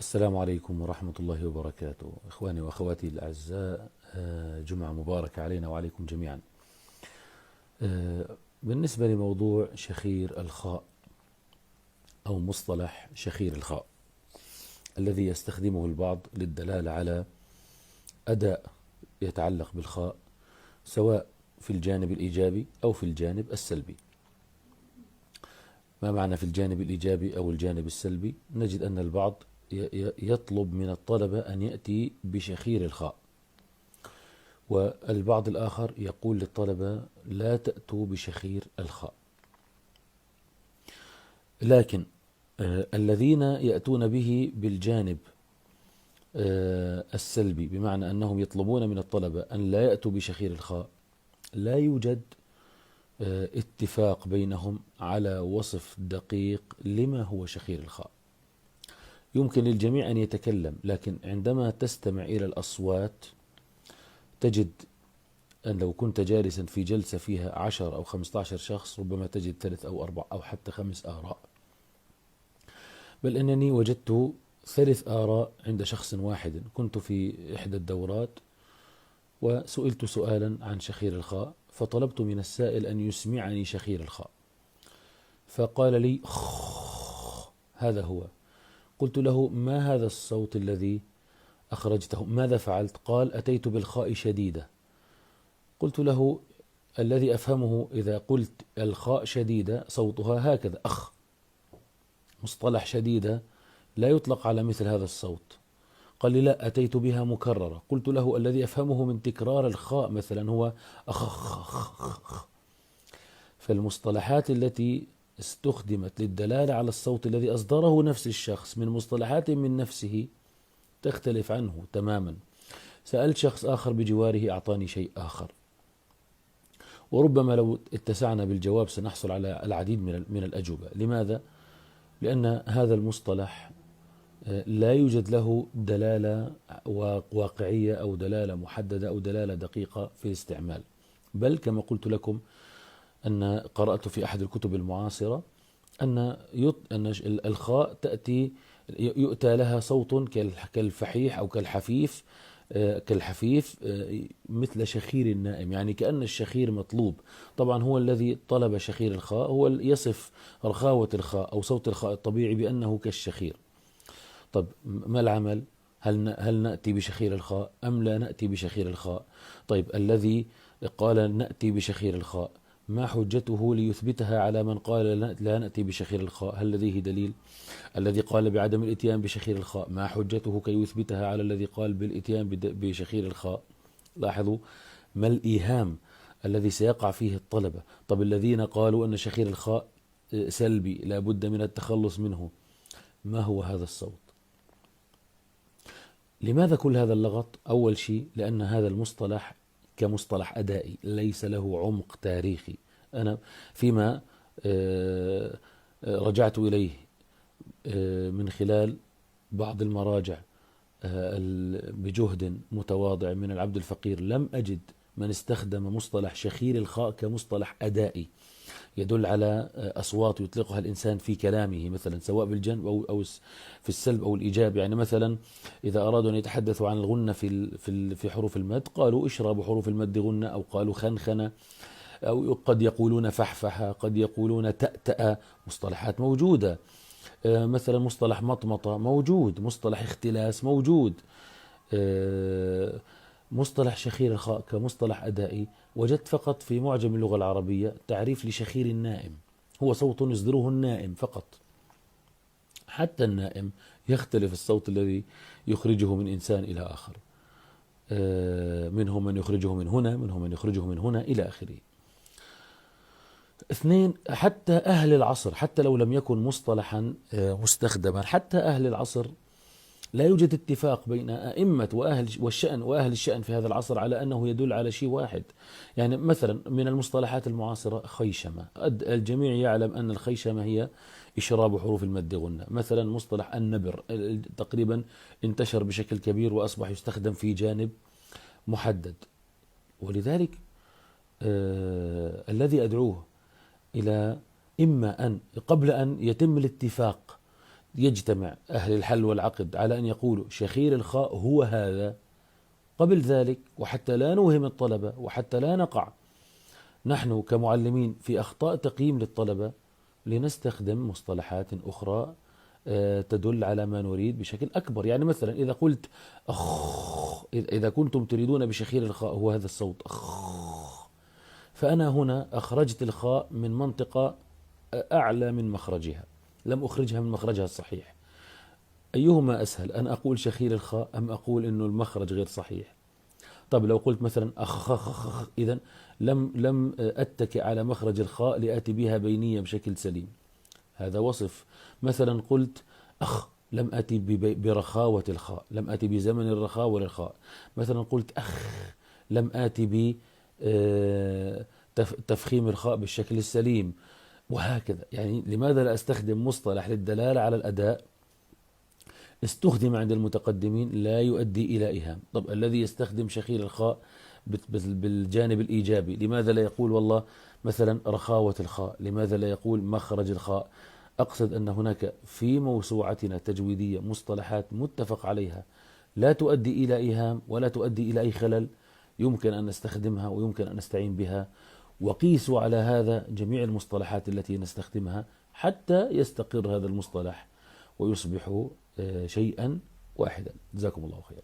السلام عليكم ورحمة الله وبركاته، إخواني وأخواتي الأعزاء. جمعة مباركة علينا وعليكم جميعا. بالنسبة لموضوع شخير الخاء أو مصطلح شخير الخاء الذي يستخدمه البعض للدلالة على أداء يتعلق بالخاء، سواء في الجانب الإيجابي أو في الجانب السلبي. ما معنى في الجانب الإيجابي أو الجانب السلبي؟ نجد أن البعض يطلب من الطلبة أن يأتي بشخير الخاء، والبعض الآخر يقول للطلبة لا تأتوا بشخير الخاء. لكن الذين يأتون به بالجانب السلبي، بمعنى أنهم يطلبون من الطلبة أن لا يأتوا بشخير الخاء، لا يوجد اتفاق بينهم على وصف دقيق لما هو شخير الخاء. يمكن للجميع أن يتكلم، لكن عندما تستمع إلى الأصوات تجد أن لو كنت جالسا في جلسة فيها 10 أو 15 شخص، ربما تجد 3 أو 4 أو حتى 5 آراء، بل أنني وجدت 3 آراء عند شخص واحد. كنت في إحدى الدورات وسئلت سؤالا عن شخير الخاء، فطلبت من السائل أن يسمعني شخير الخاء، فقال لي هذا هو. قلت له: ما هذا الصوت الذي أخرجته؟ ماذا فعلت؟ قال: أتيت بالخاء شديدة. قلت له: الذي أفهمه إذا قلت الخاء شديدة صوتها هكذا أخ، مصطلح شديدة لا يطلق على مثل هذا الصوت. قال لي: لا، أتيت بها مكررة. قلت له: الذي أفهمه من تكرار الخاء مثلا هو أخ. فالمصطلحات التي استخدمت للدلالة على الصوت الذي أصدره نفس الشخص من مصطلحات من نفسه تختلف عنه تماما. سألت شخص آخر بجواره، أعطاني شيء آخر. وربما لو اتسعنا بالجواب سنحصل على العديد من الأجوبة. لماذا؟ لأن هذا المصطلح لا يوجد له دلالة واقعية أو دلالة محددة أو دلالة دقيقة في الاستعمال. بل كما قلت لكم أن قرأت في أحد الكتب المعاصرة أن الخاء تأتي يؤتى لها صوت كالفحيح أو كالحفيف، مثل شخير النائم، يعني كأن الشخير مطلوب. طبعا هو الذي طلب شخير الخاء هو يصف رخاوة الخاء أو صوت الخاء الطبيعي بأنه كالشخير. طب ما العمل؟ هل نأتي بشخير الخاء أم لا نأتي بشخير الخاء؟ طيب الذي قال نأتي بشخير الخاء، ما حجته ليثبتها على من قال لا نأتي بشخير الخاء؟ هل لديه دليل؟ الذي قال بعدم الاتيان بشخير الخاء، ما حجته كي يثبتها على الذي قال بالاتيان بشخير الخاء؟ لاحظوا ما الإيهام الذي سيقع فيه الطلبة. طب الذين قالوا أن شخير الخاء سلبي لا بد من التخلص منه، ما هو هذا الصوت؟ لماذا كل هذا اللغط؟ أول شيء لأن هذا المصطلح كمصطلح أدائي ليس له عمق تاريخي. أنا فيما رجعت إليه من خلال بعض المراجع بجهد متواضع من العبد الفقير، لم أجد من استخدم مصطلح شخير الخاء كمصطلح أدائي يدل على أصوات يطلقها الإنسان في كلامه، مثلا سواء بالجنب أو في السلب أو الإيجاب. يعني مثلا إذا أرادوا أن يتحدثوا عن الغنة في حروف المد قالوا اشرب حروف المد غنة، أو قالوا خنخنة، أو قد يقولون فحفحة، قد يقولون تأتأ. مصطلحات موجودة. مثلا مصطلح مطمطة موجود، مصطلح اختلاس موجود. مصطلح شخير الخاء كمصطلح أدائي وجدت فقط في معجم اللغة العربية تعريف لشخير النائم، هو صوت يصدره النائم فقط. حتى النائم يختلف الصوت الذي يخرجه من إنسان إلى آخر، منهم من يخرجه من هنا، منهم من يخرجه من هنا، إلى آخره. اثنين، حتى أهل العصر، حتى لو لم يكن مصطلحا مستخدما، حتى أهل العصر لا يوجد اتفاق بين أئمة وأهل الشأن في هذا العصر على أنه يدل على شيء واحد. يعني مثلا من المصطلحات المعاصرة خيشمة، الجميع يعلم أن الخيشمة هي إشراب حروف المد غنة. مثلا مصطلح النبر تقريبا انتشر بشكل كبير وأصبح يستخدم في جانب محدد. ولذلك الذي أدعوه إلى إما أن قبل أن يتم الاتفاق يجتمع أهل الحل والعقد على أن يقولوا شخير الخاء هو هذا قبل ذلك، وحتى لا نوهم الطلبة وحتى لا نقع نحن كمعلمين في أخطاء تقييم للطلبة، لنستخدم مصطلحات أخرى تدل على ما نريد بشكل أكبر. يعني مثلا إذا قلت أخ، إذا كنتم تريدون بشخير الخاء هو هذا الصوت أخ، فأنا هنا أخرجت الخاء من منطقة أعلى من مخرجها، لم أخرجها من مخرجها الصحيح. أيهما أسهل، أن أقول شخير الخاء أم أقول إنه المخرج غير صحيح؟ طب لو قلت مثلا أخ، إذن لم أتكئ على مخرج الخاء لآتي بها بينية بشكل سليم، هذا وصف. مثلا قلت أخ، لم أتي برخاوة الخاء، لم أتي بزمن الرخاوة للخاء. مثلا قلت أخ، لم آتي ب تفخيم الخاء بالشكل السليم، وهكذا. يعني لماذا لا أستخدم مصطلح للدلالة على الأداء استخدم عند المتقدمين لا يؤدي إلى إيهام؟ طب الذي يستخدم شخير الخاء بالجانب الإيجابي، لماذا لا يقول والله مثلا رخاوة الخاء؟ لماذا لا يقول مخرج الخاء؟ أقصد أن هناك في موسوعتنا تجويدية مصطلحات متفق عليها لا تؤدي إلى إيهام ولا تؤدي إلى أي خلل، يمكن أن نستخدمها ويمكن أن نستعين بها. وقيسوا على هذا جميع المصطلحات التي نستخدمها حتى يستقر هذا المصطلح ويصبح شيئا واحدا. جزاكم الله خيرا.